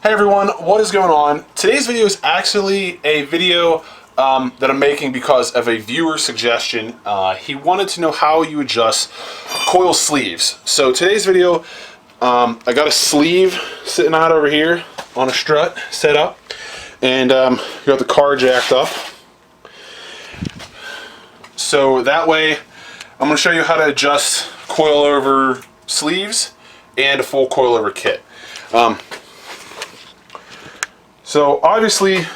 Hey everyone, what is going on? Today's video is actually a video that I'm making because of a viewer suggestion. He wanted to know how you adjust coil sleeves. So today's video, I got a sleeve sitting out over here on a strut set up, and got the car jacked up. So that way, I'm going to show you how to adjust coilover sleeves and a full coilover kit. So obviously you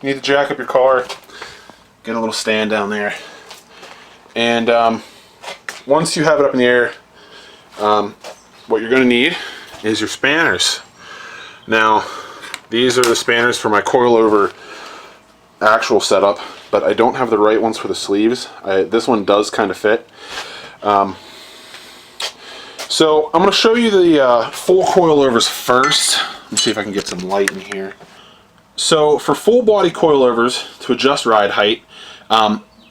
need to jack up your car, get a little stand down there, and once you have it up in the air, what you're going to need is your spanners. Now these are the spanners for my coilover actual setup, but I don't have the right ones for the sleeves. This one does kind of fit. So I'm going to show you the full coilovers first. Let me see if I can get some light in here. So for full body coilovers, to adjust ride height,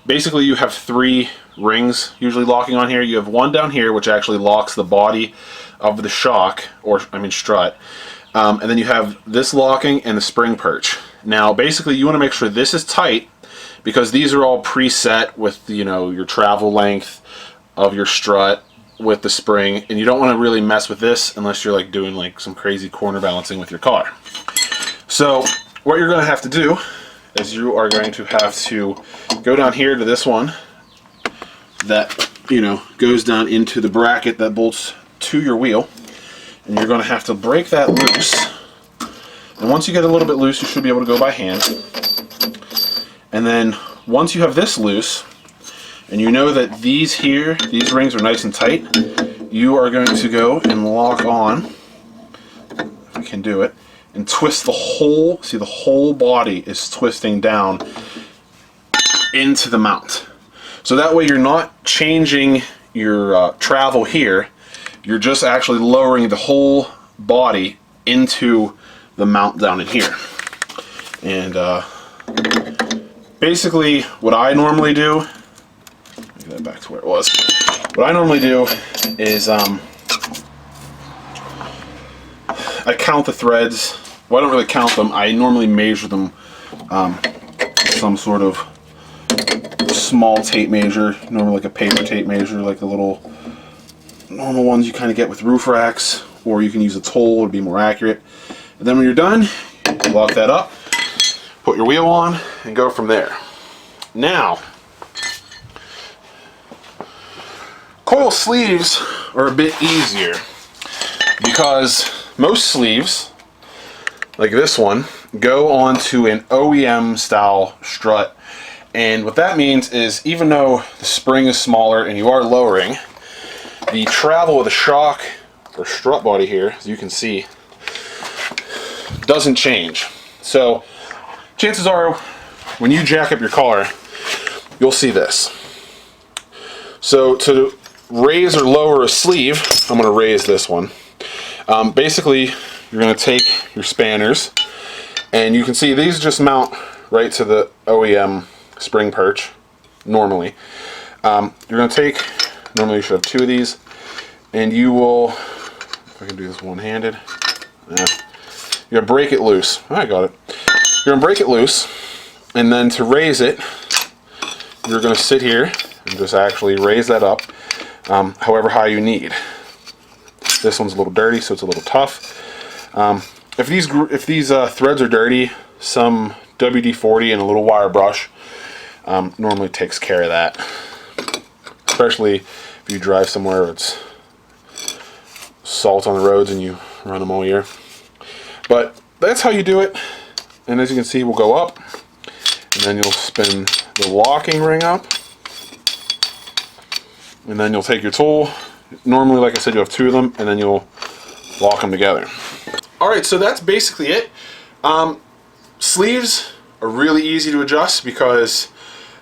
basically you have three rings usually locking on here. You have one down here which actually locks the body of the shock, or I mean strut, and then you have this locking and the spring perch. Now basically you want to make sure this is tight because these are all preset with, you know, your travel length of your strut with the spring, and you don't want to really mess with this unless you're like doing like some crazy corner balancing with your car. So what you're going to have to do is you are going to have to go down here to this one that, you know, goes down into the bracket that bolts to your wheel, and you're going to have to break that loose. And once you get a little bit loose, you should be able to go by hand. And then once you have this loose, and you know that these rings are nice and tight, you are going to go and lock on, if I can do it, and twist the whole, see the whole body is twisting down into the mount. So that way you're not changing your travel here, you're just actually lowering the whole body into the mount down in here. And basically what I normally do, get that back to where it was. What I normally do is I count the threads. Well, I don't really count them. I normally measure them with some sort of small tape measure, normally like a paper tape measure, like the little normal ones you kind of get with roof racks, or you can use a tool to be more accurate. And then when you're done, you lock that up, put your wheel on, and go from there. Now, coil sleeves are a bit easier because most sleeves, like this one, go onto an OEM style strut, and what that means is even though the spring is smaller and you are lowering, the travel of the shock or strut body here, as you can see, doesn't change. So chances are when you jack up your car, you'll see this. So to raise or lower a sleeve, I'm going to raise this one. Basically, you're going to take your spanners, and you can see these just mount right to the OEM spring perch normally. You're going to take, normally you should have two of these, and you will, if I can do this one-handed, you're going to break it loose. I got it. You're going to break it loose, and then to raise it, you're going to sit here and just actually raise that up however high you need. This one's a little dirty, so it's a little tough. If these threads are dirty, some WD-40 and a little wire brush normally takes care of that. Especially if you drive somewhere where it's salt on the roads and you run them all year. But that's how you do it. And as you can see, we'll go up, and then you'll spin the locking ring up, and then you'll take your tool. Normally, like I said, you have two of them, and then you'll lock them together. Alright, so that's basically it. Sleeves are really easy to adjust because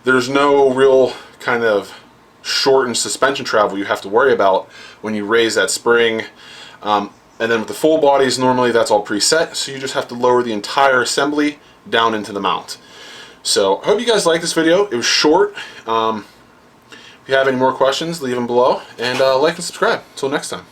there's no real kind of shortened suspension travel you have to worry about when you raise that spring. And then with the full bodies, normally that's all preset, so you just have to lower the entire assembly down into the mount. So I hope you guys liked this video. It was short. If you have any more questions, leave them below, and like and subscribe. Until next time.